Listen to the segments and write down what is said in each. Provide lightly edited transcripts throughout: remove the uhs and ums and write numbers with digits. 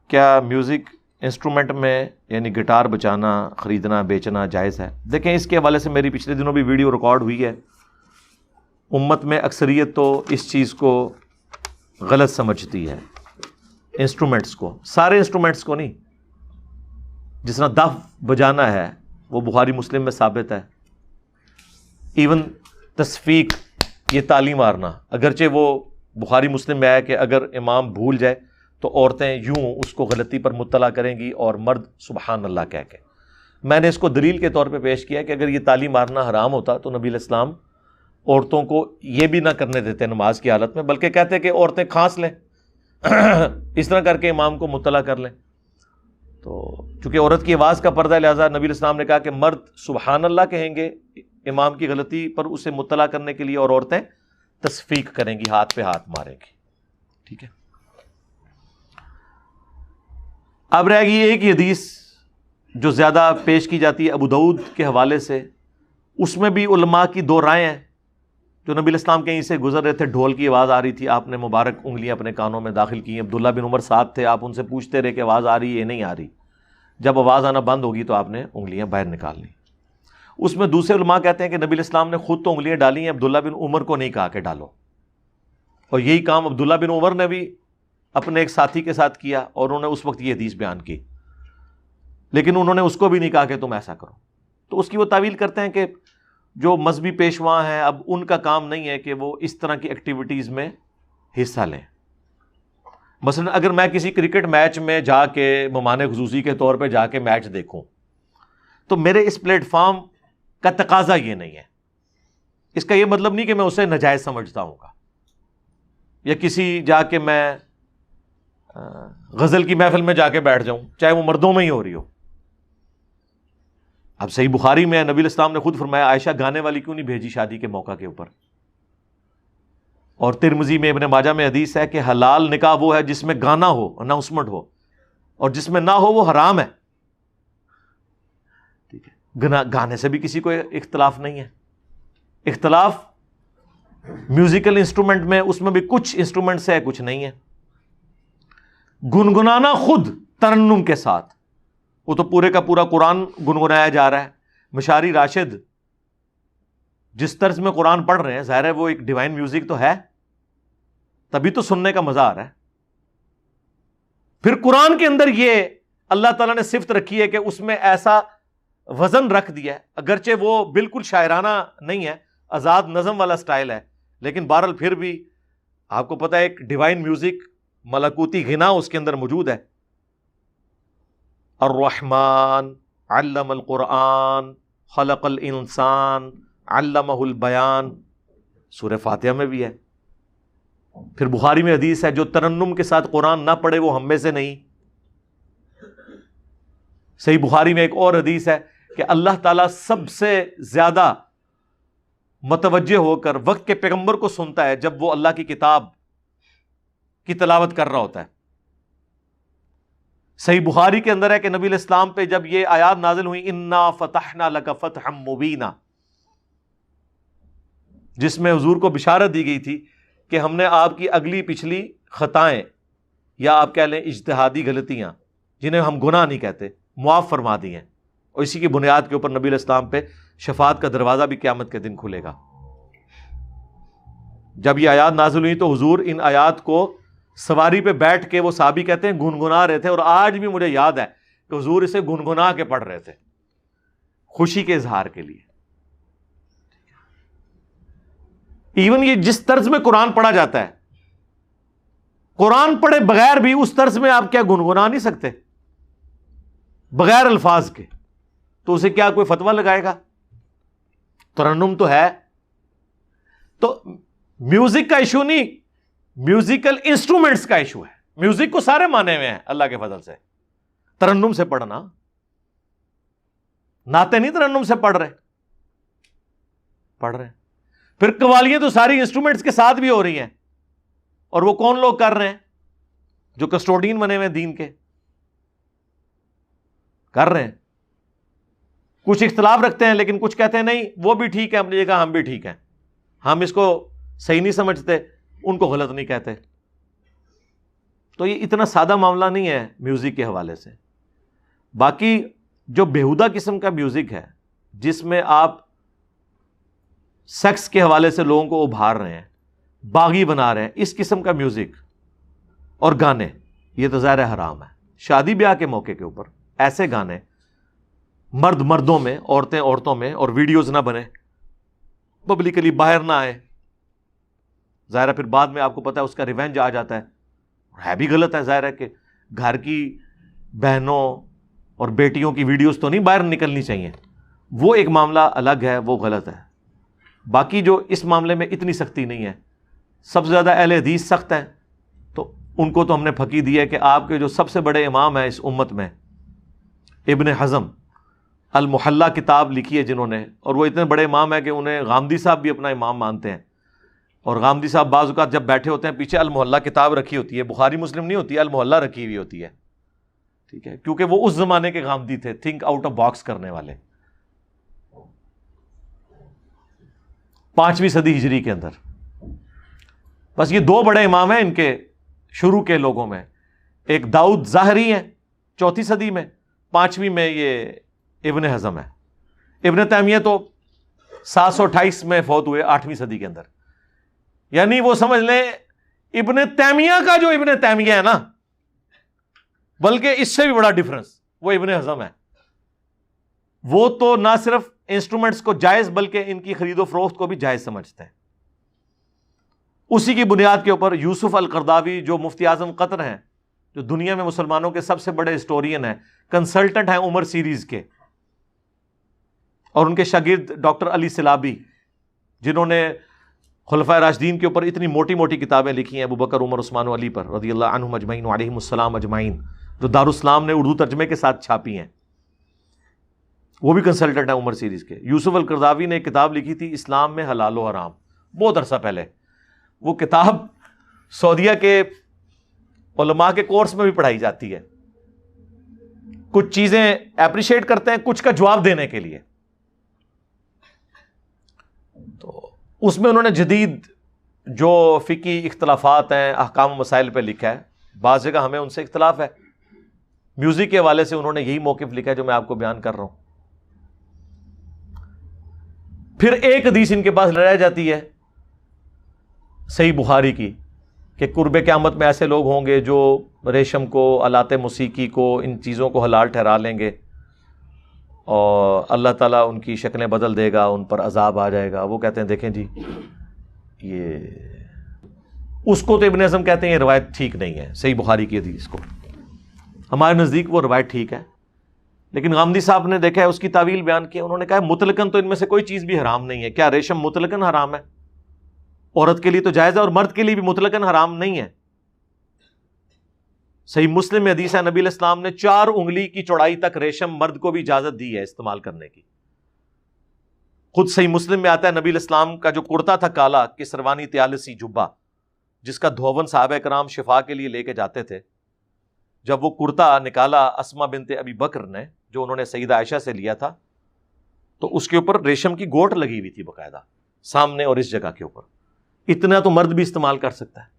کیا music instrument میں یعنی گٹار بجانا، خریدنا، بیچنا جائز ہے؟ دیکھیں اس کے حوالے سے میری پچھلے دنوں بھی ویڈیو ریکارڈ ہوئی ہے. امت میں اکثریت تو اس چیز کو غلط سمجھتی ہے، انسٹرومنٹس کو، سارے انسٹرومنٹس کو نہیں. جس طرح دف بجانا ہے وہ بخاری مسلم میں ثابت ہے. ایون تصفیق، یہ تالی مارنا، اگرچہ وہ بخاری مسلم میں ہے کہ اگر امام بھول جائے تو عورتیں یوں اس کو غلطی پر مطلع کریں گی اور مرد سبحان اللہ کہہ کے. میں نے اس کو دلیل کے طور پہ پیش کیا کہ اگر یہ تالی مارنا حرام ہوتا تو نبی علیہ السلام عورتوں کو یہ بھی نہ کرنے دیتے نماز کی حالت میں، بلکہ کہتے کہ عورتیں کھانس لیں اس طرح کر کے امام کو مطلع کر لیں. تو چونکہ عورت کی آواز کا پردہ ہے، لہٰذا نبی علیہ السلام نے کہا کہ مرد سبحان اللہ کہیں گے امام کی غلطی پر اسے مطلع کرنے کے لیے، اور عورتیں تصفیق کریں گی، ہاتھ پہ ہاتھ ماریں گی. ٹھیک ہے. اب رہ گئی ایک ہی حدیث جو زیادہ پیش کی جاتی ہے ابو داؤد کے حوالے سے. اس میں بھی علماء کی دو رائے ہیں. جو نبی علیہ السلام کہیں سے گزر رہے تھے، ڈھول کی آواز آ رہی تھی، آپ نے مبارک انگلیاں اپنے کانوں میں داخل کی. عبداللہ بن عمر ساتھ تھے، آپ ان سے پوچھتے رہے کہ آواز آ رہی ہے نہیں آ رہی. جب آواز آنا بند ہوگی تو آپ نے انگلیاں باہر نکال لی. اس میں دوسرے علماء کہتے ہیں کہ نبی علیہ السلام نے خود تو انگلیاں ڈالی ہیں، عبداللہ بن عمر کو نہیں کہا کہ ڈالو. اور یہی کام عبداللہ بن عمر نے بھی اپنے ایک ساتھی کے ساتھ کیا، اور انہوں نے اس وقت یہ حدیث بیان کی، لیکن انہوں نے اس کو بھی نہیں کہا کہ تم ایسا کرو. تو اس کی وہ تعویل کرتے ہیں کہ جو مذہبی پیشواں ہیں اب ان کا کام نہیں ہے کہ وہ اس طرح کی ایکٹیویٹیز میں حصہ لیں. مثلا اگر میں کسی کرکٹ میچ میں جا کے مہمان خصوصی کے طور پہ جا کے میچ دیکھوں تو میرے اس پلیٹ فارم کا تقاضا یہ نہیں ہے. اس کا یہ مطلب نہیں کہ میں اسے ناجائز سمجھتا ہوں گا، یا کسی جا کے میں غزل کی محفل میں جا کے بیٹھ جاؤں چاہے وہ مردوں میں ہی ہو رہی ہو. اب صحیح بخاری میں نبی علیہ السلام نے خود فرمایا عائشہ گانے والی کیوں نہیں بھیجی شادی کے موقع کے اوپر. اور ترمذی میں ابن ماجہ میں حدیث ہے کہ حلال نکاح وہ ہے جس میں گانا ہو، اناؤنسمنٹ ہو، اور جس میں نہ ہو وہ حرام ہے. ٹھیک ہے. گانے سے بھی کسی کو اختلاف نہیں ہے. اختلاف میوزیکل انسٹرومنٹ میں، اس میں بھی کچھ انسٹرومنٹ سے ہے کچھ نہیں ہے. گنگنانا خود ترنم کے ساتھ، وہ تو پورے کا پورا قرآن گنگنایا جا رہا ہے. مشاری راشد جس طرز میں قرآن پڑھ رہے ہیں، ظاہر ہے وہ ایک ڈیوائن میوزک تو ہے، تبھی تو سننے کا مزہ آ رہا ہے. پھر قرآن کے اندر یہ اللہ تعالیٰ نے صفت رکھی ہے کہ اس میں ایسا وزن رکھ دیا ہے، اگرچہ وہ بالکل شاعرانہ نہیں ہے، آزاد نظم والا سٹائل ہے، لیکن بہرحال پھر بھی آپ کو پتہ ہے ایک ڈیوائن میوزک، ملکوتی غنا اس کے اندر موجود ہے. الرحمن علم القرآن خلق الانسان علمہ البیان، سورہ فاتحہ میں بھی ہے. پھر بخاری میں حدیث ہے جو ترنم کے ساتھ قرآن نہ پڑھے وہ ہم میں سے نہیں. صحیح بخاری میں ایک اور حدیث ہے کہ اللہ تعالیٰ سب سے زیادہ متوجہ ہو کر وقت کے پیغمبر کو سنتا ہے جب وہ اللہ کی کتاب کی تلاوت کر رہا ہوتا ہے. صحیح بخاری کے اندر ہے کہ نبی علیہ السلام پہ جب یہ آیات نازل ہوئی انا فتحنا لک فتحا مبینا، جس میں حضور کو بشارت دی گئی تھی کہ ہم نے آپ کی اگلی پچھلی خطائیں یا آپ کہہ لیں اجتہادی غلطیاں جنہیں ہم گناہ نہیں کہتے معاف فرما دی ہیں، اور اسی کی بنیاد کے اوپر نبی علیہ السلام پہ شفاعت کا دروازہ بھی قیامت کے دن کھلے گا. جب یہ آیات نازل ہوئی تو حضور ان آیات کو سواری پہ بیٹھ کے، وہ صحابی کہتے ہیں گنگنا رہے تھے، اور آج بھی مجھے یاد ہے کہ حضور اسے گنگنا کے پڑھ رہے تھے خوشی کے اظہار کے لیے. ایون یہ جس طرز میں قرآن پڑھا جاتا ہے، قرآن پڑھے بغیر بھی اس طرز میں آپ کیا گنگنا نہیں سکتے بغیر الفاظ کے؟ تو اسے کیا کوئی فتویٰ لگائے گا؟ ترنم تو ہے. تو میوزک کا ایشو نہیں، میوزیکل انسٹرومنٹس کا ایشو ہے. میوزک کو سارے مانے ہوئے ہیں اللہ کے فضل سے. ترنم سے پڑھنا، نعتیں نہیں ترنم سے پڑھ رہے ہیں. پھر قوالیاں تو ساری انسٹرومنٹس کے ساتھ بھی ہو رہی ہیں، اور وہ کون لوگ کر رہے ہیں؟ جو کسٹوڈین بنے ہوئے دین کے کر رہے ہیں. کچھ اختلاف رکھتے ہیں لیکن کچھ کہتے ہیں نہیں وہ بھی ٹھیک ہے اپنی جگہ، ہم بھی ٹھیک ہیں، ہم اس کو صحیح نہیں سمجھتے، ان کو غلط نہیں کہتے. تو یہ اتنا سادہ معاملہ نہیں ہے میوزک کے حوالے سے. باقی جو بیہودہ قسم کا میوزک ہے جس میں آپ سیکس کے حوالے سے لوگوں کو ابھار رہے ہیں, باغی بنا رہے ہیں, اس قسم کا میوزک اور گانے, یہ تو ظاہر حرام ہے. شادی بیاہ کے موقع کے اوپر ایسے گانے مرد مردوں میں, عورتیں عورتوں میں, اور ویڈیوز نہ بنے, پبلکلی باہر نہ آئے. ظاہر ہے پھر بعد میں آپ کو پتا ہے اس کا ریونج آ جاتا ہے بھی غلط ہے. ظاہر ہے کہ گھر کی بہنوں اور بیٹیوں کی ویڈیوز تو نہیں باہر نکلنی چاہیے, وہ ایک معاملہ الگ ہے, وہ غلط ہے. باقی جو اس معاملے میں اتنی سختی نہیں ہے. سب سے زیادہ اہل حدیث سخت ہیں, تو ان کو تو ہم نے پھکی دی ہے کہ آپ کے جو سب سے بڑے امام ہیں اس امت میں, ابن حزم المحلہ کتاب لکھی ہے جنہوں نے, اور وہ اتنے بڑے امام ہیں کہ انہیں غامدی صاحب بھی اپنا امام مانتے ہیں. اور غامدی صاحب بعض اوقات جب بیٹھے ہوتے ہیں پیچھے المحلہ کتاب رکھی ہوتی ہے, بخاری مسلم نہیں ہوتی ہے, المحلہ رکھی ہوئی ہوتی ہے. ٹھیک ہے, کیونکہ وہ اس زمانے کے غامدی تھے, تھنک آؤٹ آف باکس کرنے والے. 5ویں صدی ہجری کے اندر. بس یہ 2 بڑے امام ہیں ان کے شروع کے لوگوں میں. ایک داؤد ظاہری ہیں 4 صدی میں, 5ویں میں یہ ابن حزم ہے. ابن تیمیہ تو 728 میں فوت ہوئے 8ویں صدی کے اندر. یعنی وہ سمجھ لیں ابن تیمیہ کا جو ابن تیمیہ ہے نا, بلکہ اس سے بھی بڑا ڈفرنس وہ ابن حزم ہے. وہ تو نہ صرف انسٹرومنٹس کو جائز بلکہ ان کی خرید و فروخت کو بھی جائز سمجھتے ہیں. اسی کی بنیاد کے اوپر یوسف القرداوی جو مفتی اعظم قطر ہیں, جو دنیا میں مسلمانوں کے سب سے بڑے ہسٹورین ہیں, کنسلٹنٹ ہیں عمر سیریز کے, اور ان کے شاگرد ڈاکٹر علی سلابی جنہوں نے خلفائے راشدین کے اوپر اتنی موٹی موٹی کتابیں لکھی ہیں, ابو بکر عمر عثمان و علی پر رضی اللہ عنہم اجمعین وعلیہم السلام اجمعین, جو دارالاسلام نے اردو ترجمے کے ساتھ چھاپی ہیں. وہ بھی کنسلٹنٹ ہیں عمر سیریز کے. یوسف القرضاوی نے ایک کتاب لکھی تھی اسلام میں حلال و حرام, بہت عرصہ پہلے. وہ کتاب سعودیہ کے علماء کے کورس میں بھی پڑھائی جاتی ہے. کچھ چیزیں اپریشیٹ کرتے ہیں, کچھ کا جواب دینے کے لیے. تو اس میں انہوں نے جدید جو فقہی اختلافات ہیں, احکام و مسائل پہ لکھا ہے. بعض جگہ ہمیں ان سے اختلاف ہے. میوزک کے حوالے سے انہوں نے یہی موقف لکھا ہے جو میں آپ کو بیان کر رہا ہوں. پھر ایک حدیث ان کے پاس رہ جاتی ہے صحیح بخاری کی کہ قرب قیامت میں ایسے لوگ ہوں گے جو ریشم کو, آلات موسیقی کو, ان چیزوں کو حلال ٹھہرا لیں گے, اور اللہ تعالیٰ ان کی شکلیں بدل دے گا, ان پر عذاب آ جائے گا. وہ کہتے ہیں دیکھیں جی یہ, اس کو تو ابن حزم کہتے ہیں یہ روایت ٹھیک نہیں ہے, صحیح بخاری کی حدیث کو. ہمارے نزدیک وہ روایت ٹھیک ہے, لیکن غامدی صاحب نے دیکھا ہے اس کی تعویل بیان کی. انہوں نے کہا مطلقاً تو ان میں سے کوئی چیز بھی حرام نہیں ہے. کیا ریشم مطلقاً حرام ہے؟ عورت کے لیے تو جائز ہے, اور مرد کے لیے بھی مطلقاً حرام نہیں ہے. صحیح مسلم میں حدیث ہے نبی علیہ السلام نے 4 انگلی کی چوڑائی تک ریشم مرد کو بھی اجازت دی ہے استعمال کرنے کی. خود صحیح مسلم میں آتا ہے نبی علیہ السلام کا جو کرتا تھا کالا کسروانی تیالسی جبہ, جس کا دھون صحابہ کرام شفا کے لیے لے کے جاتے تھے, جب وہ کرتا نکالا اسما بنت ابی بکر نے, جو انہوں نے سیدہ عائشہ سے لیا تھا, تو اس کے اوپر ریشم کی گوٹ لگی ہوئی تھی باقاعدہ سامنے اور اس جگہ کے اوپر. اتنا تو مرد بھی استعمال کر سکتا ہے.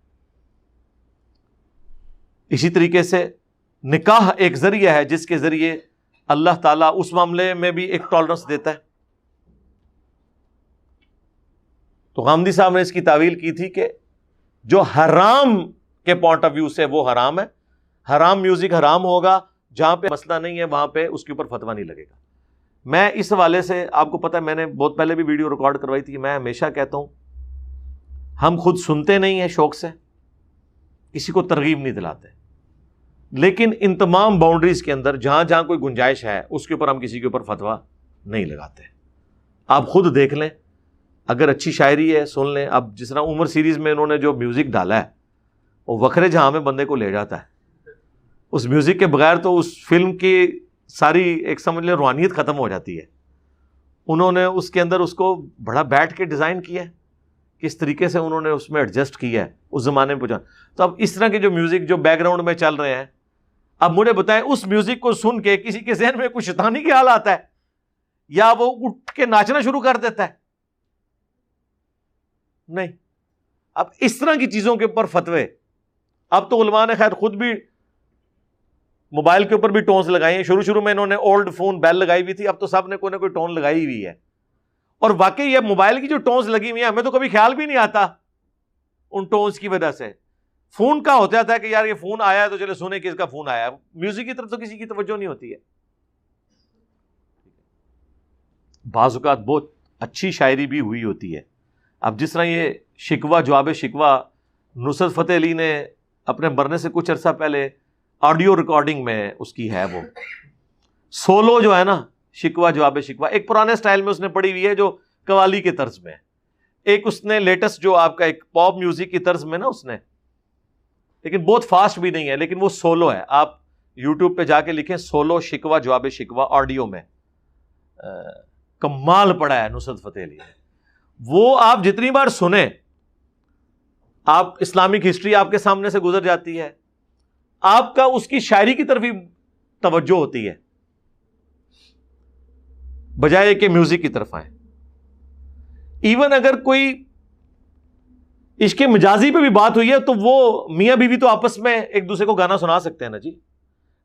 اسی طریقے سے نکاح ایک ذریعہ ہے جس کے ذریعے اللہ تعالیٰ اس معاملے میں بھی ایک ٹالرنس دیتا ہے. تو غامدی صاحب نے اس کی تعویل کی تھی کہ جو حرام کے پوائنٹ آف ویو سے وہ حرام ہے, حرام میوزک حرام ہوگا, جہاں پہ مسئلہ نہیں ہے وہاں پہ اس کے اوپر فتویٰ نہیں لگے گا. میں اس حوالے سے آپ کو پتہ ہے, میں نے بہت پہلے بھی ویڈیو ریکارڈ کروائی تھی, میں ہمیشہ کہتا ہوں ہم خود سنتے نہیں ہیں شوق سے, کسی کو ترغیب نہیں دلاتے, لیکن ان تمام باؤنڈریز کے اندر جہاں جہاں کوئی گنجائش ہے اس کے اوپر ہم کسی کے اوپر فتویٰ نہیں لگاتے. آپ خود دیکھ لیں, اگر اچھی شاعری ہے سن لیں. اب جس طرح عمر سیریز میں انہوں نے جو میوزک ڈالا ہے وہ وکھرے جہاں میں بندے کو لے جاتا ہے. اس میوزک کے بغیر تو اس فلم کی ساری ایک سمجھ لیں روحانیت ختم ہو جاتی ہے. انہوں نے اس کے اندر اس کو بڑا بیٹھ کے ڈیزائن کیا ہے, کس طریقے سے انہوں نے اس میں ایڈجسٹ کیا ہے اس زمانے میں پہنچا. تو اب اس طرح کے جو میوزک جو بیک گراؤنڈ میں چل رہے ہیں, اب مجھے بتائیں اس میوزک کو سن کے کسی کے ذہن میں کچھ شیطانی کے حال آتا ہے یا وہ اٹھ کے ناچنا شروع کر دیتا ہے؟ نہیں. اب اس طرح کی چیزوں کے اوپر فتوے اب تو علماء نے خیر خود بھی موبائل کے اوپر بھی ٹونز لگائی ہیں. شروع میں انہوں نے اولڈ فون بیل لگائی ہوئی تھی, اب تو سب نے کوئی نہ کوئی ٹون لگائی ہوئی ہے. اور واقعی یہ موبائل کی جو ٹونز لگی ہوئی ہیں ہمیں تو کبھی خیال بھی نہیں آتا ان ٹونز کی وجہ سے. فون کا ہوتا ہے کہ یار یہ فون آیا ہے تو چلے سنیں کس کا فون آیا ہے, میوزک کی طرف تو کسی کی توجہ نہیں ہوتی ہے. بعض اوقات بہت اچھی شاعری بھی ہوئی ہوتی ہے. اب جس طرح یہ شکوہ جواب شکوہ نصرت فتح علی نے اپنے مرنے سے کچھ عرصہ پہلے آڈیو ریکارڈنگ میں اس کی ہے, وہ سولو جو ہے نا شکوہ جواب شکوہ, ایک پرانے سٹائل میں اس نے پڑھی ہوئی ہے جو قوالی کے طرز میں, ایک اس نے لیٹسٹ جو آپ کا ایک پاپ میوزک کی طرز میں نا اس نے, لیکن بہت فاسٹ بھی نہیں ہے, لیکن وہ سولو ہے. آپ یوٹیوب پہ جا کے لکھیں سولو شکوہ جواب شکوہ آڈیو میں, کمال پڑا ہے نصرت فتح علی نے. وہ آپ جتنی بار سنیں آپ اسلامک ہسٹری آپ کے سامنے سے گزر جاتی ہے, آپ کا اس کی شاعری کی طرف ہی توجہ ہوتی ہے بجائے کہ میوزک کی طرف آئیں. ایون اگر کوئی عشق مجازی پہ بھی بات ہوئی ہے تو وہ میاں بیوی تو آپس میں ایک دوسرے کو گانا سنا سکتے ہیں نا جی.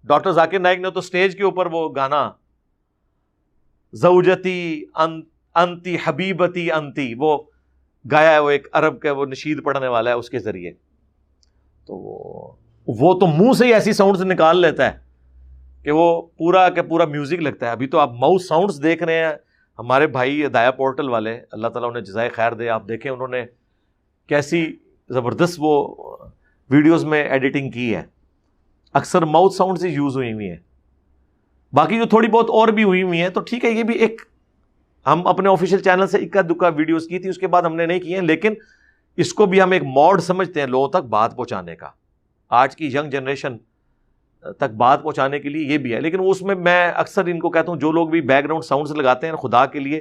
ڈاکٹر ذاکر نائک نے تو سٹیج کے اوپر وہ گانا زوجتی انتی حبیبتی انتی وہ گایا ہے, وہ ایک عرب کا وہ نشید پڑھنے والا ہے اس کے ذریعے. تو وہ تو منہ سے ہی ایسی ساؤنڈز نکال لیتا ہے کہ وہ پورا کا پورا میوزک لگتا ہے. ابھی تو آپ ماؤس ساؤنڈز دیکھ رہے ہیں ہمارے بھائی ہدایہ پورٹل والے, اللہ تعالیٰ انہیں جزائے خیر دے. آپ دیکھیں انہوں نے کیسی زبردست وہ ویڈیوز میں ایڈیٹنگ کی ہے, اکثر ماؤتھ ساؤنڈز ہی یوز ہوئی ہیں. باقی جو تھوڑی بہت اور بھی ہوئی ہیں تو ٹھیک ہے, یہ بھی ایک ہم اپنے آفیشیل چینل سے اکا دکا ویڈیوز کی تھی, اس کے بعد ہم نے نہیں کی ہیں, لیکن اس کو بھی ہم ایک موڈ سمجھتے ہیں لوگوں تک بات پہنچانے کا, آج کی ینگ جنریشن تک بات پہنچانے کے لیے یہ بھی ہے. لیکن اس میں اکثر ان کو کہتا ہوں جو لوگ بھی بیک گراؤنڈ ساؤنڈز لگاتے ہیں خدا کے لیے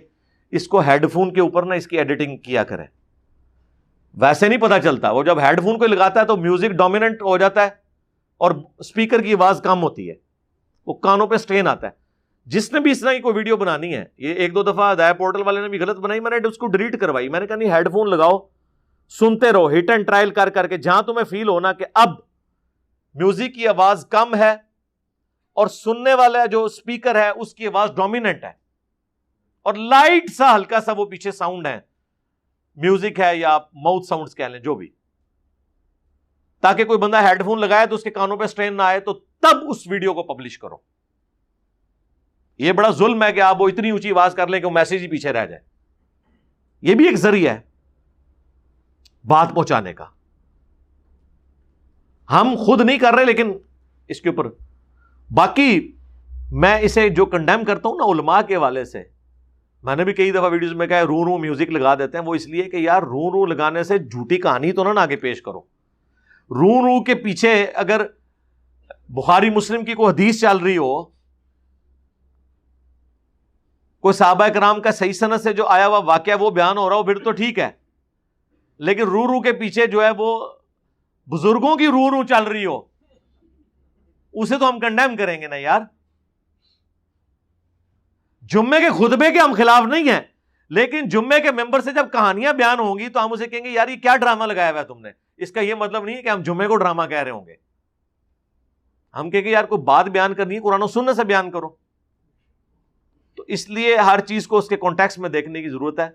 اس کو ہیڈ فون کے اوپر نا اس کی ایڈیٹنگ کیا کریں. ویسے نہیں پتا چلتا, وہ جب ہیڈ فون کو لگاتا ہے تو میوزک ڈومیننٹ ہو جاتا ہے اور اسپیکر کی آواز کم ہوتی ہے, وہ کانوں پہ سٹرین آتا ہے. جس نے بھی اس طرح کی کوئی ویڈیو بنانی ہے, یہ ایک دو دفعہ ہدایہ پورٹل والے نے بھی غلط بنائی, میں نے اس کو ڈیلیٹ کروائی. میں نے کہا نہیں, ہیڈ فون لگاؤ, سنتے رہو, ہٹ اینڈ ٹرائل کر کے جہاں تمہیں فیل ہونا کہ اب میوزک کی آواز کم ہے اور سننے والا جو اسپیکر ہے اس کی آواز ڈومیننٹ ہے اور لائٹ سا ہلکا سا وہ پیچھے ساؤنڈ ہے, میوزک ہے یا ماؤتھ ساؤنڈز کہہ لیں جو بھی, تاکہ کوئی بندہ ہیڈ فون لگائے تو اس کے کانوں پہ سٹرین نہ آئے, تو تب اس ویڈیو کو پبلش کرو. یہ بڑا ظلم ہے کہ آپ وہ اتنی اونچی آواز کر لیں کہ وہ میسج ہی پیچھے رہ جائے. یہ بھی ایک ذریعہ ہے بات پہنچانے کا. ہم خود نہیں کر رہے لیکن اس کے اوپر باقی میں اسے جو کنڈیم کرتا ہوں نا علماء کے حوالے سے, میں نے بھی کئی دفعہ ویڈیوز میں کہا رو میوزک لگا دیتے ہیں, وہ اس لیے کہ یار رو لگانے سے جھوٹی کہانی تو نہ آگے پیش کرو. رو کے پیچھے اگر بخاری مسلم کی کوئی حدیث چل رہی ہو, کوئی صحابہ کرام کا صحیح سند سے جو آیا ہوا واقعہ وہ بیان ہو رہا ہو, پھر تو ٹھیک ہے. لیکن رو کے پیچھے جو ہے وہ بزرگوں کی رو چل رہی ہو, اسے تو ہم کنڈیم کریں گے نا یار. جمعے کے خطبے کے ہم خلاف نہیں ہیں, لیکن جمعے کے ممبر سے جب کہانیاں بیان ہوں گی تو ہم اسے کہیں گے یار یہ کیا ڈرامہ لگایا ہوا ہے تم نے. اس کا یہ مطلب نہیں ہے کہ ہم جمعے کو ڈرامہ کہہ رہے ہوں گے. ہم کہیں گے یار کوئی بات بیان کرنی ہے قرآن و سنت سے بیان کرو. تو اس لیے ہر چیز کو اس کے کانٹیکسٹ میں دیکھنے کی ضرورت ہے.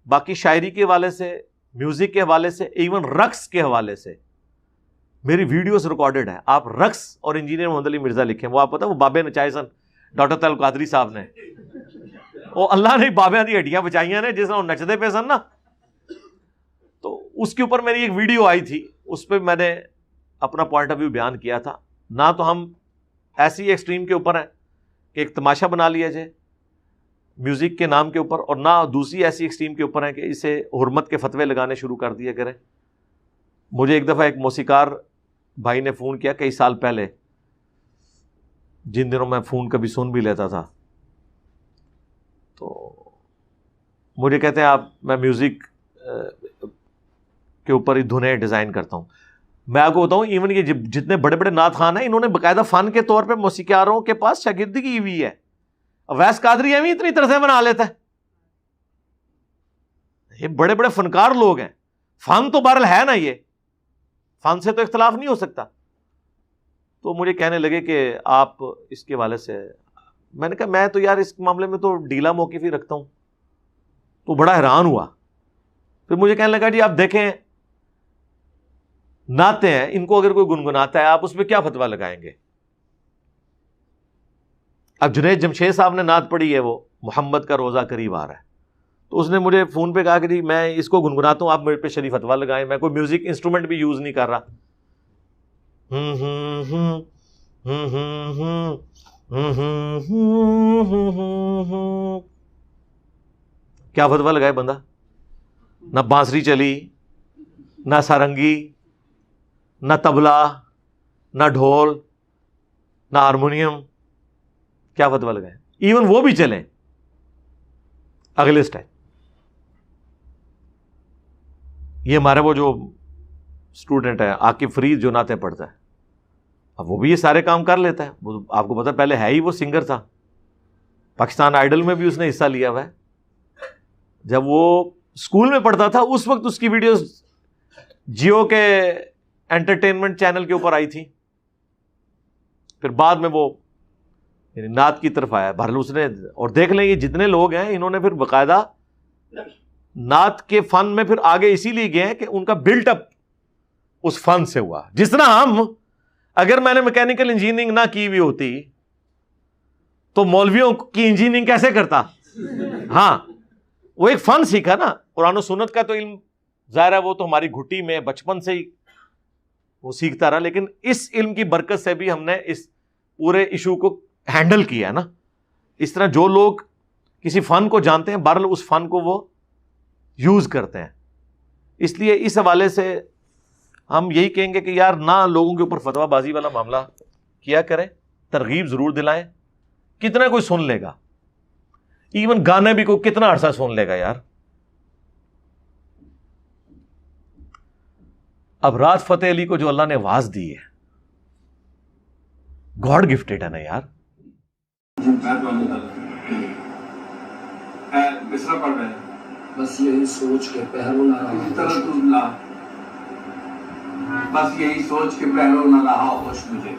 باقی شاعری کے حوالے سے, میوزک کے حوالے سے, ایون رقص کے حوالے سے میری ویڈیوز ریکارڈڈ ہیں. آپ رقص اور انجینئر محمد علی مرزا لکھیں, وہ آپ پتہ وہ بابے نچائے سن ڈاکٹر طلعت القادری صاحب نے, وہ اللہ نے بابیاں دی ہڈیاں بچائیاں نے جس طرح نچدے پہ سن نا. تو اس کے اوپر میری ایک ویڈیو آئی تھی, اس پہ میں نے اپنا پوائنٹ آف ویو بیان کیا تھا. نہ تو ہم ایسی ایکسٹریم کے اوپر ہیں کہ ایک تماشا بنا لیا جائے میوزک کے نام کے اوپر, اور نہ دوسری ایسی ایکسٹریم کے اوپر ہیں کہ اسے حرمت کے فتوے لگانے شروع کر دیا کریں. مجھے ایک دفعہ ایک موسیقار بھائی نے فون کیا کئی سال پہلے, جن دنوں میں فون کبھی سن بھی لیتا تھا, تو مجھے کہتے ہیں میں میوزک کے اوپر ہی دھنیں ڈیزائن کرتا ہوں. میں آپ کو بتاؤں ایون یہ جتنے بڑے بڑے نعت خوان ہیں انہوں نے باقاعدہ فن کے طور پہ موسیقاروں کے پاس شاگردگی ہوئی ہے. ویس قادری ایویں اتنی طرزیں بنا لیتا ہے, یہ بڑے بڑے فنکار لوگ ہیں, فن تو بہرحال ہے نا. یہ فن سے تو اختلاف نہیں ہو سکتا. تو مجھے کہنے لگے کہ آپ اس کے حوالے سے, میں نے کہا میں تو یار اس معاملے میں تو ڈھیلا موقف ہی رکھتا ہوں. تو بڑا حیران ہوا. پھر مجھے کہنے لگا جی آپ دیکھیں نعتیں ہیں, ان کو اگر کوئی گنگناتا ہے آپ اس پہ کیا فتویٰ لگائیں گے؟ اب جنید جمشید صاحب نے نعت پڑھی ہے, وہ محمد کا روزہ قریب آ رہا ہے, تو اس نے مجھے فون پہ کہا کہ جی میں اس کو گنگناتا ہوں, آپ میرے پہ شریف فتویٰ لگائیں, میں کوئی میوزک انسٹرومنٹ بھی یوز نہیں کر رہا. کیا فتویٰ لگائے بندہ؟ نہ بانسری چلی, نہ سارنگی, نہ تبلا, نہ ڈھول, نہ ہارمونیم, کیا فتویٰ لگائے؟ ایون وہ بھی چلیں اگلے اسٹائل. یہ ہمارے وہ جو اسٹوڈنٹ ہے عاقب فرید جو نعتیں پڑھتا ہے, اب وہ بھی یہ سارے کام کر لیتا ہے. وہ آپ کو پتا پہلے ہے ہی وہ سنگر تھا, پاکستان آئیڈل میں بھی اس نے حصہ لیا ہوا ہے. جب وہ اسکول میں پڑھتا تھا اس وقت اس کی ویڈیوز جیو کے انٹرٹینمنٹ چینل کے اوپر آئی تھی. پھر بعد میں وہ نعت کی طرف آیا. بہرحال اس نے, اور دیکھ لیں یہ جتنے لوگ ہیں انہوں نے پھر باقاعدہ نعت کے فن میں پھر آگے اسی لیے گئے ہیں کہ ان کا بلٹ اپ اس فن سے ہوا. جس طرح ہم, اگر میں نے میکینیکل انجینئرنگ نہ کی ہوئی ہوتی تو مولویوں کی انجینئرنگ کیسے کرتا؟ ہاں وہ ایک فن سیکھا نا. قرآن و سنت کا تو علم ظاہر ہے وہ تو ہماری گھٹی میں بچپن سے ہی وہ سیکھتا رہا, لیکن اس علم کی برکت سے بھی ہم نے اس پورے ایشو کو ہینڈل کیا نا. اس طرح جو لوگ کسی فن کو جانتے ہیں بہرحال اس فن کو وہ یوز کرتے ہیں. اس لیے اس حوالے سے ہم یہی کہیں گے کہ یار نہ لوگوں کے اوپر فتویٰ بازی والا معاملہ کیا کریں, ترغیب ضرور دلائیں. کتنا کوئی سن لے گا, ایون گانے بھی کوئی کتنا عرصہ سن لے گا یار. اب رات فتح علی کو جو اللہ نے آواز دی ہے, گاڈ گفٹڈ ہے نا یار. مصرع پڑھ رہے ہیں, بس یہی سوچ کے پہرو نہ رہا, بس یہی سوچ کے پہرو نہ رہا ہوش مجھے.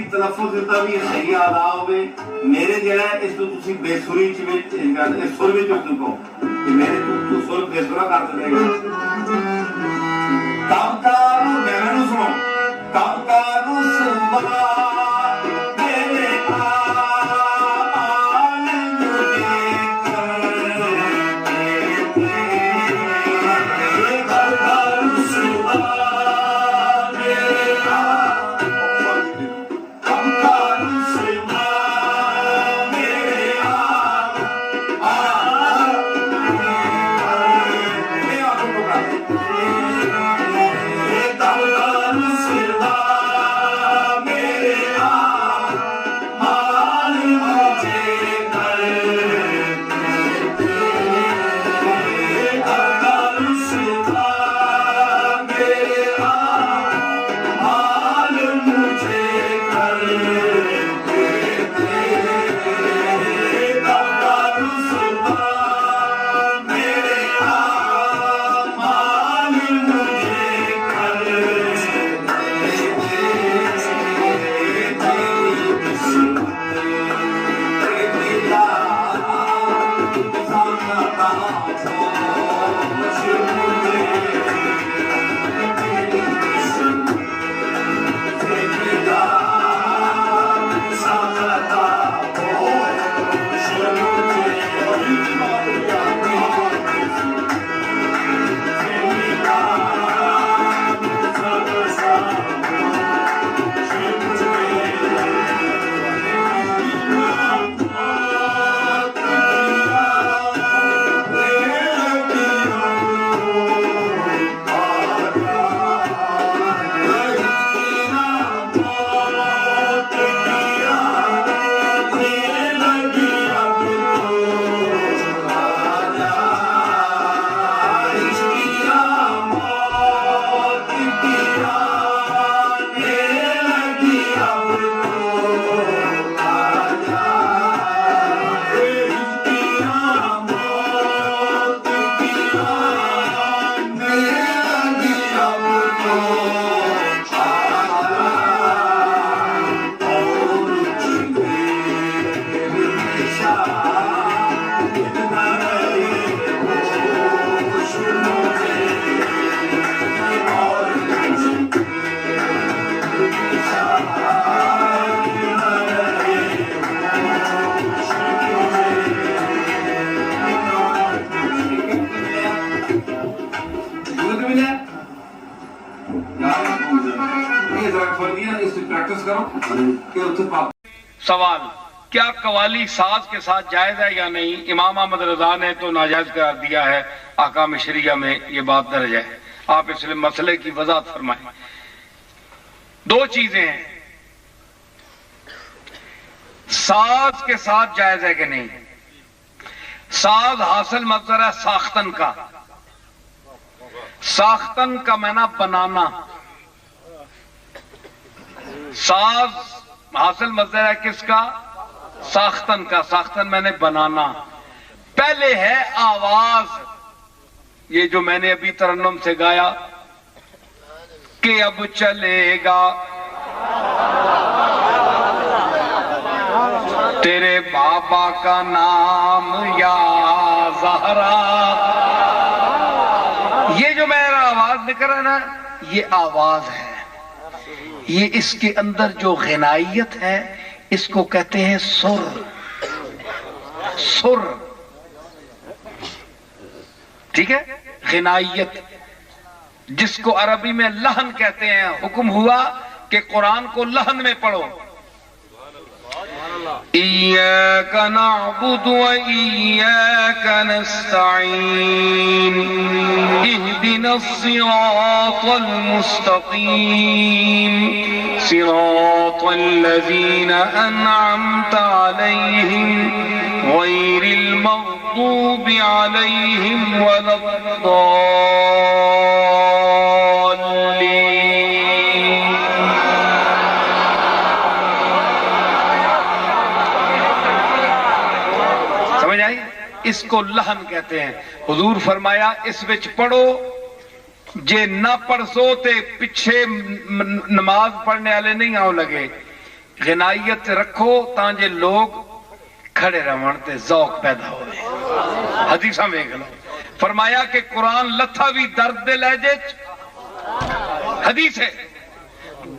بھی تلفظ دیتا بھی صحیح ادا ہوئے میرے جڑا ہے اس تو تسی بے سری چ سر وچ چکو کہ میرے تو سر بے سرا کر دے گا تب کا میں سنو تب کا صبح سوال کیا قوالی ساز کے ساتھ جائز ہے یا نہیں؟ امام احمد رضا نے تو ناجائز قرار دیا ہے، احکام شریعہ میں یہ بات درج ہے، آپ اس مسئلے کی وضاحت فرمائیں۔ دو چیزیں ہیں، ساز کے ساتھ جائز ہے کہ نہیں؟ ساز حاصل مصدر ہے ساختن کا، ساختن کا معنی بنانا، ساز حاصل مصدر ہے کس کا؟ ساختن کا، ساختن میں نے بنانا۔ پہلے ہے آواز، یہ جو میں نے ابھی ترنم سے گایا کہ اب چلے گا تیرے بابا کا نام یا زہرا، یہ جو میرا آواز نکل رہا ہے نا، یہ آواز ہے، یہ اس کے اندر جو غنائیت ہے اس کو کہتے ہیں سر، سر، ٹھیک ہے، غنائیت، جس کو عربی میں لحن کہتے ہیں۔ حکم ہوا کہ قرآن کو لحن میں پڑھو، ایاک نعبد و ایاک نستعین اہدنا الصراط المستقیم صراط الذین انعمت علیہم غیر المغضوب علیہم ولا الضالین۔ اس کو لحن کہتے ہیں۔ حضور فرمایا اس وچ پڑھو، جے نہ پڑھ سو تے پچھے نماز پڑھنے والے نہیں آؤ لگے، غنائیت رکھو تاں جے لوگ کھڑے رہن تے ذوق پیدا ہوئے. حدیثاں ویکھ لو. فرمایا کہ قرآن لتھا بھی درد دے لہجے حدیث ہے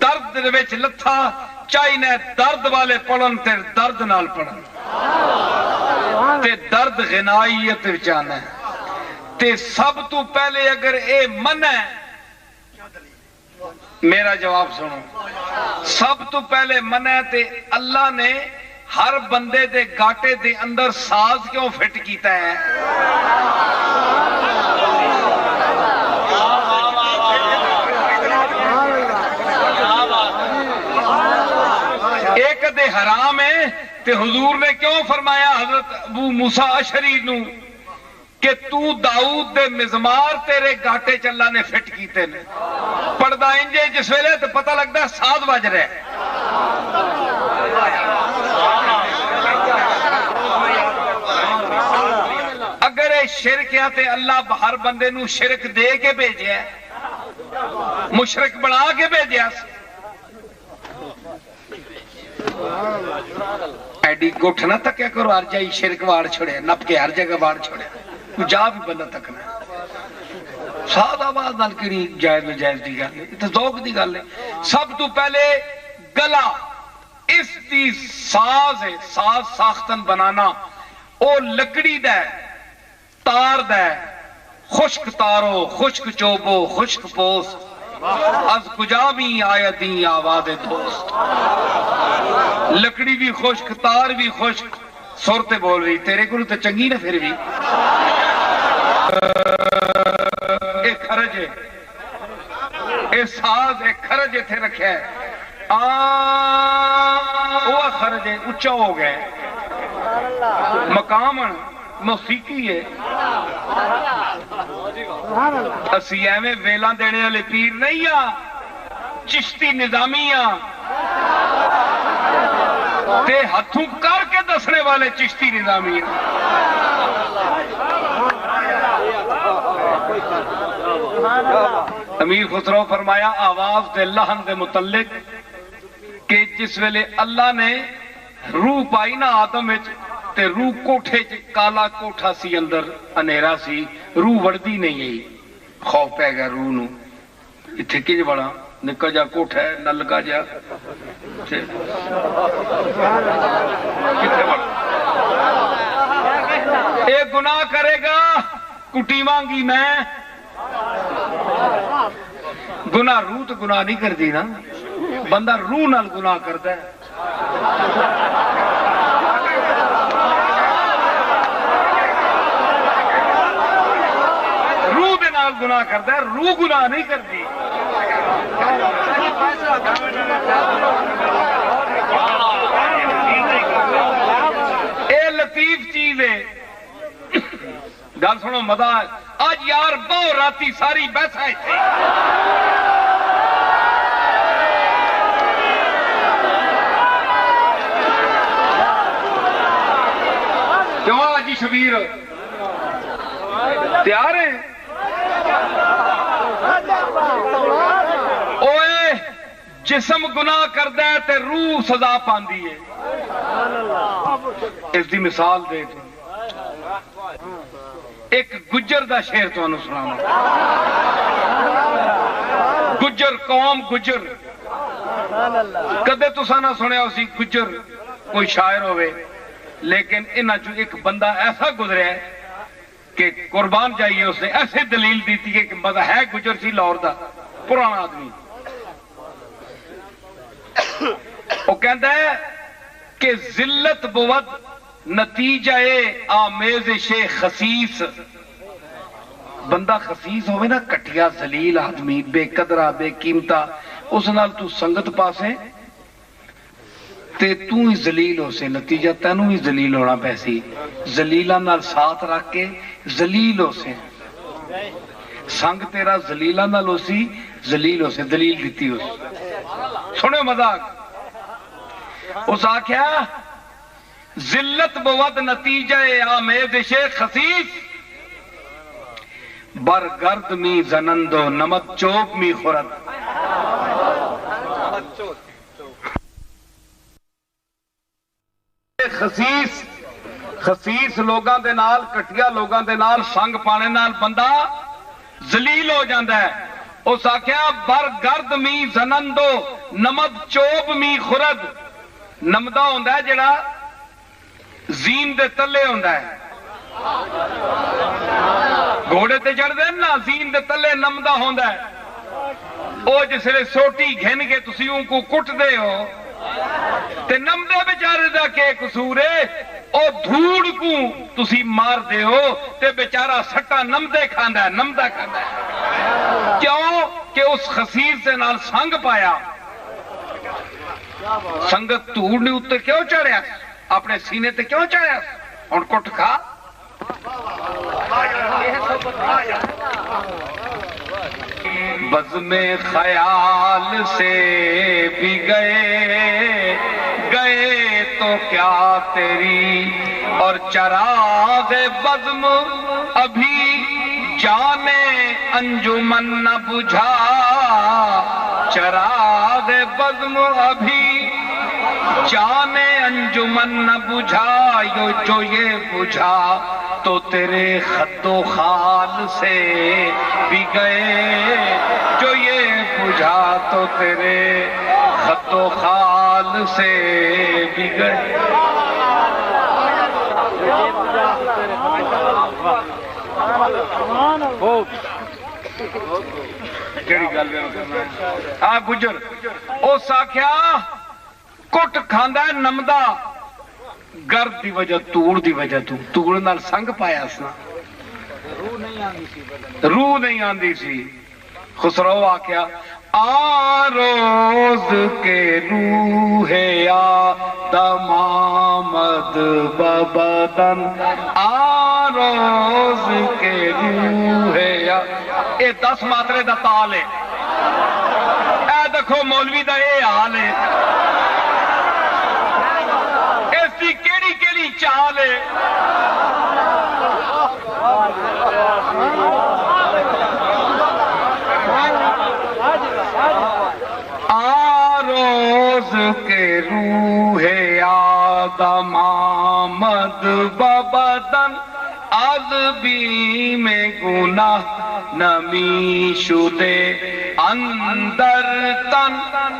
درد دے وچ لتھا چاہیے درد والے پڑھن تے درد نال پڑھن تے درد غنائیت وچ آنا ہے تے سب تو پہلے اگر اے من ہے میرا جواب سنو سب تو پہلے من ہے تے اللہ نے ہر بندے دے گاٹے دے اندر ساز کیوں فٹ کیتا ہے؟ ایک دے حرام ہے تے حضور نے کیوں فرمایا حضرت ابو موسیٰ اشعری نو کہ تو داؤد دے مزمار تیرے گاٹے چ اللہ نے فٹ کیتے نے پڑھدا انجے جس ویلے تے پتہ لگدا ہے ساز بج رہا ہے. اگر اے شرک ہے تے اللہ ہر بندے نو شرک دے کے بھیجیا ہے مشرک بنا کے بھیجیا ایڈی گٹھ نہ تکیا کرو ہر جائی شرک واڑ چھڑے نپ کے ہر جگہ واڑ چھڑے تو جا بھی بندہ تکنا ساد آواز نال کیڑی جائز نجائز دی گل ہے تے ذوق دی گل ہے. سب تو پہلے گلا اس دی ساز ہے ساز ساختن بنانا او لکڑی دا تار دا خشک تارو خشک چوبو خشک پوس از کجا بھی آیتی آواز دوست. لکڑی بھی خشک تار بھی خشک سورتے بول رہی تیرے کو تو چنگی نہ پھر بھی ایک خرج ہے ایک ساز ایک خرج تھے رکھے وہ خرج ہے اچھا ہو گئے مقام موسیقی ہے اسی ایویں ویلاں دینے والے پیر نہیں ہاں چشتی نظامی ہاں تے ہتھوں کر کے دسنے والے چشتی نظامی ہیں. امیر خسرو فرمایا آواز دے لہن دے متعلق کہ جس ویلے اللہ نے روح پائی نا آدم وچ تے روح کوٹھے کالا کوٹھا سی اندر انیرا سی روح وڑدی نہیں ہے خوف پہ گیا روح نو اتھے کنج بڑا نکا جا کوٹھا ہے نہ لگا جا اے گناہ کرے گا کٹی مانگی میں گناہ روح تو گناہ نہیں کر دی نا بندہ روح نال گناہ کرتا ہے. روح دے نال گناہ کرتا ہے روح گناہ نہیں کرتی. اے لطیف چیز ہے گل سنو مزہ آج یار بہت راتی ساری بیٹھا تھے کیوں جی شبیر تیار ہیں اوے جسم گناہ کردا ہے تے روح سزا پاندی ہے. اس دی مثال دے ایک گجر دا شعر تانوں سناواں. گجر قوم گجر کدے تساں نہ سنیا اسی گجر کوئی شاعر ہوئے لیکن انہاں چوں ایک بندہ ایسا گزریا ہے کہ قربان جائیے اس نے ایسے دلیل دیتی ہے کہ مزہ ہے گجر سی لاہور دا پرانا آدمی وہ کہتا ہے کہ ذلت بود نتیجہ آمیزش خسیس. بندہ خسیس ہوئے نا کٹیا ذلیل آدمی بے قدرہ بے قیمتا اس نال تو سنگت پاسے تے تو ہی ذلیل ہو سے نتیجہ تینوں ہی ذلیل ہونا پیسی. ذلیلہ نال ساتھ رکھ کے ذلیل ہو سے سنگ تیرا ذلیلہ نال ہو سی ذلیل ہو سے دلیل دیتی ہو سی. سنو مذاق اس آکھیا ذلت بود نتیجہ آمیزش خسیس برگرد می زنندو نمک چوب می خورد. خسیس لوگاں دے نال کٹیا لوگاں دے نال سنگ پانے نال بندہ ذلیل ہو جاندہ ہے. اس آکھیا بر گرد می زنندو نمد چوب می خورد. نمدہ ہوندہ ہے جڑا زین دے تلے ہوندہ ہے, گھوڑے تے چڑھ دے نا زین دے تلے نمدہ ہوندہ ہے. او جس لئے سوٹی گھن کے تسی ان کو کٹ دے ہو تے نمدے بیچارے دا کے قصور ہے, او دھوڑ کو تسی مار دے ہو تے بیچارہ سٹا نمدے کھاندہ ہے, نمدہ کھاندہ ہے. کیوں کہ اس خسیر سے نال سنگ پایا. سنگت دھوڑ نے اتے کیوں چڑھیا, اپنے سینے تے کیوں چڑھیا, اور کٹ کھا. بزم خیال سے بھی گئے تو کیا تیری, اور چراغ بزم ابھی جانے انجمن نہ بجھا. چراغ بزم ابھی جانے انجمن نہ بجھا, جو یہ بجھا تو تیرے خد و خال سے بھی گئے. جو یہ بجھا تو تیرے خد و خال سے بھی گئے. گجر اس آخیا کٹ کھاندہ ہے نمدہ گرد دی وجہ توڑ دی وجہ توڑ نال سنگ پایا سنا, روح نہیں آندی سی. خسرو آکھیا روز کے روح آدم آمد ببدن. روز کے روح اے 10 ماترے دا تال ہے. اے دیکھو مولوی دا اے حال ہے, اس دی کیڑی کیڑی چال ہے. روز کے روح آدم آمد ببدن, عذبی میں گناہ نمی شدے اندر تن.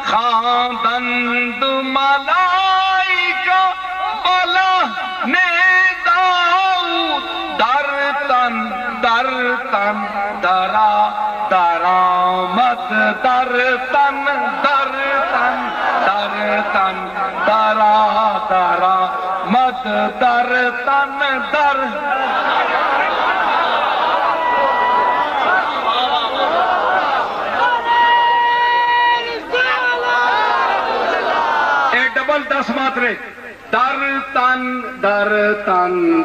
خواندند ملائکہ بلا نے داؤد در تن درا درآمد در تن درا درآمد در تن در. ایک ڈبل 10 ماترے در تن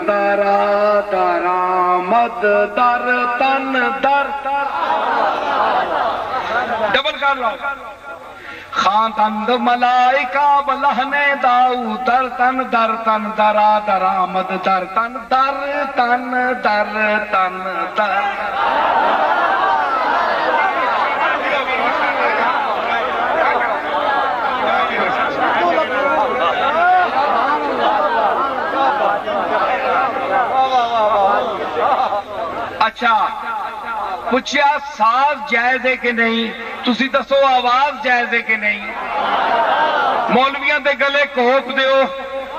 درا درآمد در تن در. ڈبل کر لو. خواندند ملائکہ بلہن داؤد در تن درا درآمد در تن در. اچھا پوچھیا ساز جائز ہے کہ نہیں, تسی دسو آواز جائز ہے کہ نہیں. مولویاں دے گلے کوپ دیو,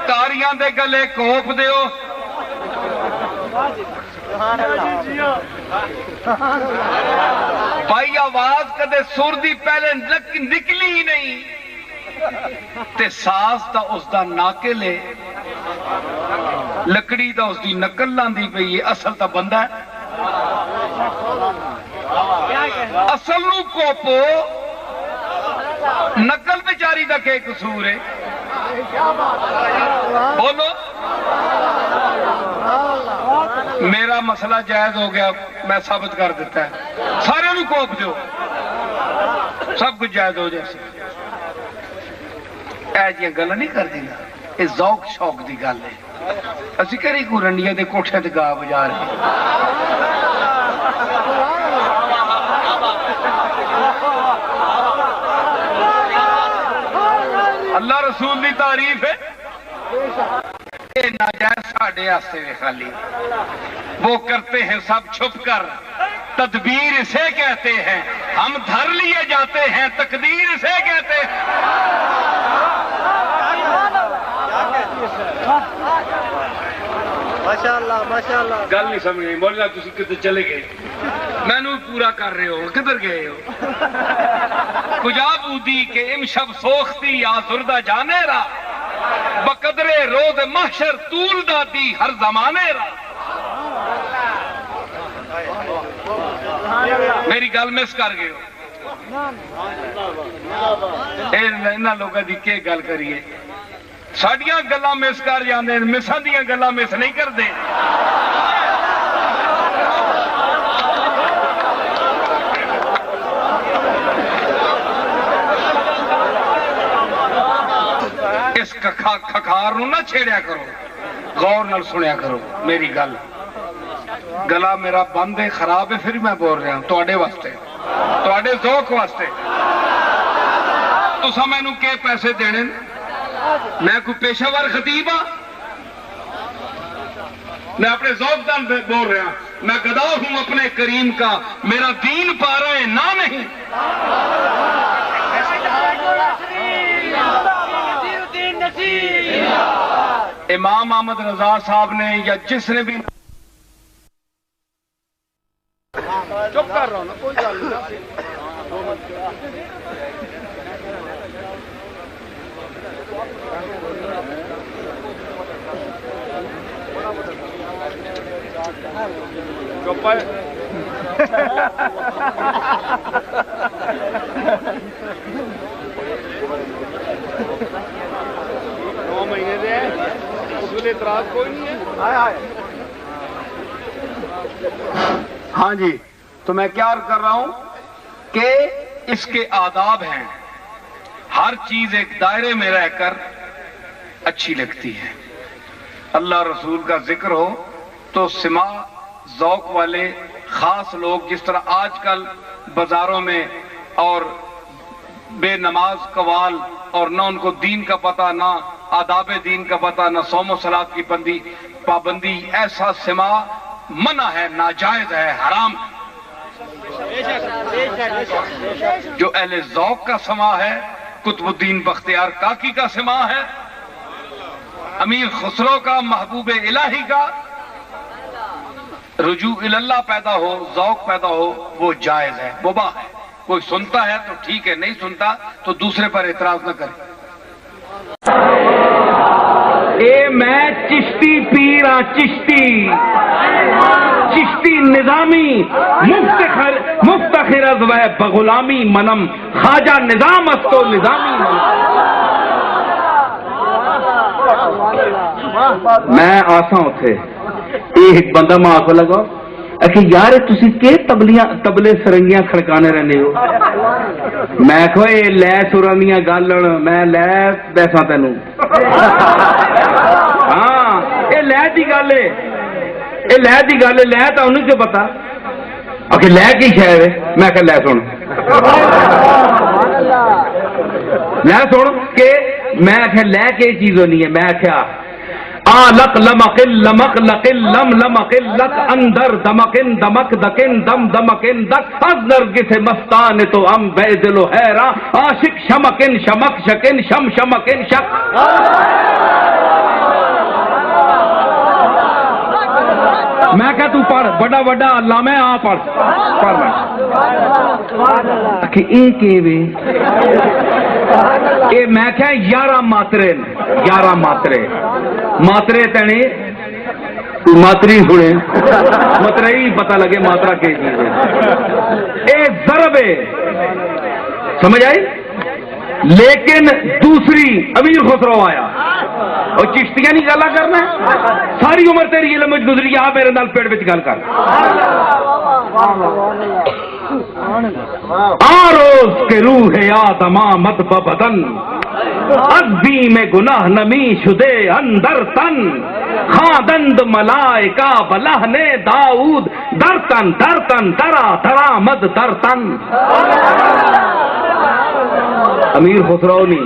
کاریاں دے گلے کوپ دیو. بھائی آواز کدے سر دی پہلے نکلی ہی نہیں تے ساز تا اس دا ناقل ہے, لکڑی دا اس دی نقل لاندی پئی ہے, اصل تا بندہ ہے. اصل نو کوپو, نقل بیچاری دا کہ قصور ہے. بولو میرا مسئلہ جائز ہو گیا, میں ثابت کر دیتا ہے. سارے نو کوپ دیو, سب کچھ جائز ہو جائے. اے جی گل نہیں کر دینا, یہ ذوق شوق دی گل ہے. اسی کری کو رنڈیاں دے کوٹھے تے گا بجا رہے ہیں. اللہ رسول دی تعریف ہے. یہ ناجائز ساڑھے آستے میں خالی وہ کرتے ہیں سب چھپ کر، تدبیر اسے کہتے ہیں، ہم دھر لیے جاتے ہیں، تقدیر اسے کہتے ہیں۔ ماشاءاللہ گل نہیں سمجھ گئی مولانا، تسی کدھر چلے گئے؟ میں نو پورا کر رہے ہو، کدھر گئے ہو؟ کجا بودی کہ امشب سوختی آزردہ جانے را، بقدرے روز محشر طول دادی ہر زمانے را۔ میری گل مس کر گئے ہو، انہاں لوگاں دی کے گل کریے؟ ساڈیاں گلاں مس کر جاندے، مساں دیاں گلاں مس نہیں کردے۔ اس کھکار نو نہ چھیڑیا کرو، غور نال سنیا کرو میری گل۔ گلا میرا بند ہے، خراب ہے، پھر میں بول رہا ہوں تواڈے واسطے، تواڈے ذوق واسطے۔ تساں مینوں کے پیسے دینے؟ میں کوئی پیشہ ور خطیب ہاں؟ میں اپنے ذوق نال بول رہا ہوں، میں گدا ہوں اپنے کریم کا، میرا دین پا رہے نہ نہیں۔ امام احمد رضا صاحب نے یا جس نے بھی چپ کر رہا ہوں نا، کوئی گل نہیں۔ اعتراض کوئی نہیں ہے۔ ہاں جی، تو میں کیا عرض کر رہا ہوں کہ اس کے آداب ہیں، ہر چیز ایک دائرے میں رہ کر اچھی لگتی ہے۔ اللہ رسول کا ذکر ہو تو سماع ذوق والے خاص لوگ، جس طرح آج کل بازاروں میں اور بے نماز قوال، اور نہ ان کو دین کا پتہ، نہ آداب دین کا پتہ، نہ صوم و صلاۃ کی پابندی، ایسا سماع منع ہے، ناجائز ہے، حرام۔ جو اہل ذوق کا سماع ہے، قطب الدین بختیار کاکی کا سماع ہے، امیر خسرو کا، محبوب الہی کا، رجوع اللہ پیدا ہو، ذوق پیدا ہو، وہ جائز ہے، مباح ہے۔ کوئی سنتا ہے تو ٹھیک ہے، نہیں سنتا تو دوسرے پر اعتراض نہ کرے۔ اے میں چشتی پیرا چشتی، چشتی نظامی، مفتخر از وہ بغلامی منم، خواجہ نظام است و نظامی منم۔ میں آساں اتھے ایک بندہ ماں کو لگا کہ یار تسی کے تبلے سرنگیاں کھڑکانے رہنے ہو؟ میں کہو اے لے سراں دیاں گالن، میں لے پیسہ تینوں۔ ہاں اے لے دی گل ہے، اے لے دی گل ہے، لے تو انہوں کیوں پتا؟ آخر لے کی شے ہے؟ میں کہ لے سن، لے سن کہ میں آخر لے کے چیز ہونی ہے۔ میں آخیا لق لمقل لمق لقل لم لمقل لق اندر دمکن دمک دکن دم دمکن دک از نرگس مستان تو ام بے دل و حیراں عاشق شمکن شمک شکن شم شمکن شک۔ میں کہا تو پڑھ، بڑا بڑا علامہ آ پڑھ میں کہ ایک اے میں کہا 11 ماترے، 11 ماترے، ماترے تینے ماتری سنے، ماترے ہی پتہ لگے ماترا کے چیز ہے۔ اے ضرب ہے، سمجھ آئی؟ لیکن دوسری امیر خسرو آیا اور چشتیاں نہیں گلا کرنا، ساری عمر تیری علم وچ گزری، آ میرے نال پیڑ وچ گل کر۔ روز کے روح آدم آمد ببدن، عظیم گناہ نمی شدے اندر تن، خاندند ملائکہ بلہن داؤد درتن درتن درا درآمد درتن۔ امیر خسرو نہیں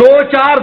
2-4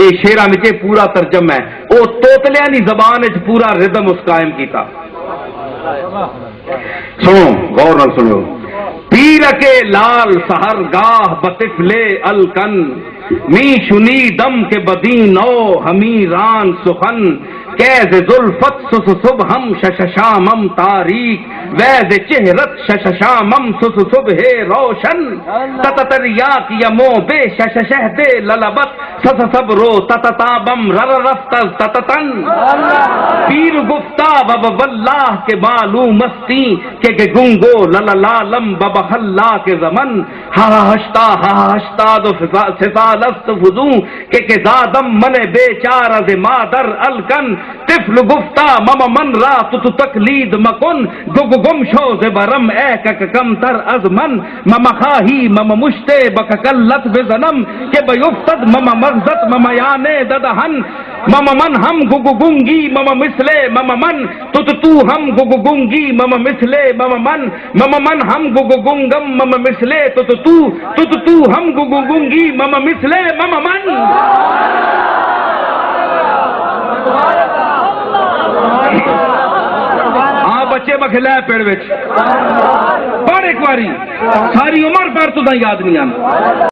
یہ شیراں وچ پورا ترجمہ ہے، وہ توتلیاں دی زبان وچ پورا ردم اس قائم کیتا. سنو غور نال سنو. پیر کے لال سحر گاہ بطفلے الکن می شنی دم کے بدین او ہمیران سخن کیز زلفت سس صبحم شششامم تاریک ویز چہرت شششامم سس صبح روشن تتتریاک یمو بے شششہد للبت سس صبرو تتتابم رررفتز تتتن. پیر گفتہ بب واللہ کے معلوم مستی کہ گنگو للالم ببخلا کے زمن ہا ہشتا دو سالست فضو کہ زادم من بیچار از مادر الکن طفل گفتہ مم من را تو تقلید مکن گگ گم شو زبرم اے کم تر از من مم خواہی مم مشتے بک کلت بزنم کہ بیفتد مم مرزت مم یانے ددہن مم من ہم گگ گنگی مم مسلے مم من تو ہم گگ گنگی مم مسلے مم من ہم گگ گنگم مم مسلے تو ہم گگ گنگی مم مسلے مم من. ہاں بچے بکھلے پیڑ وچ پڑھ ایک باری ساری عمر پر تو یاد نہیں آنا.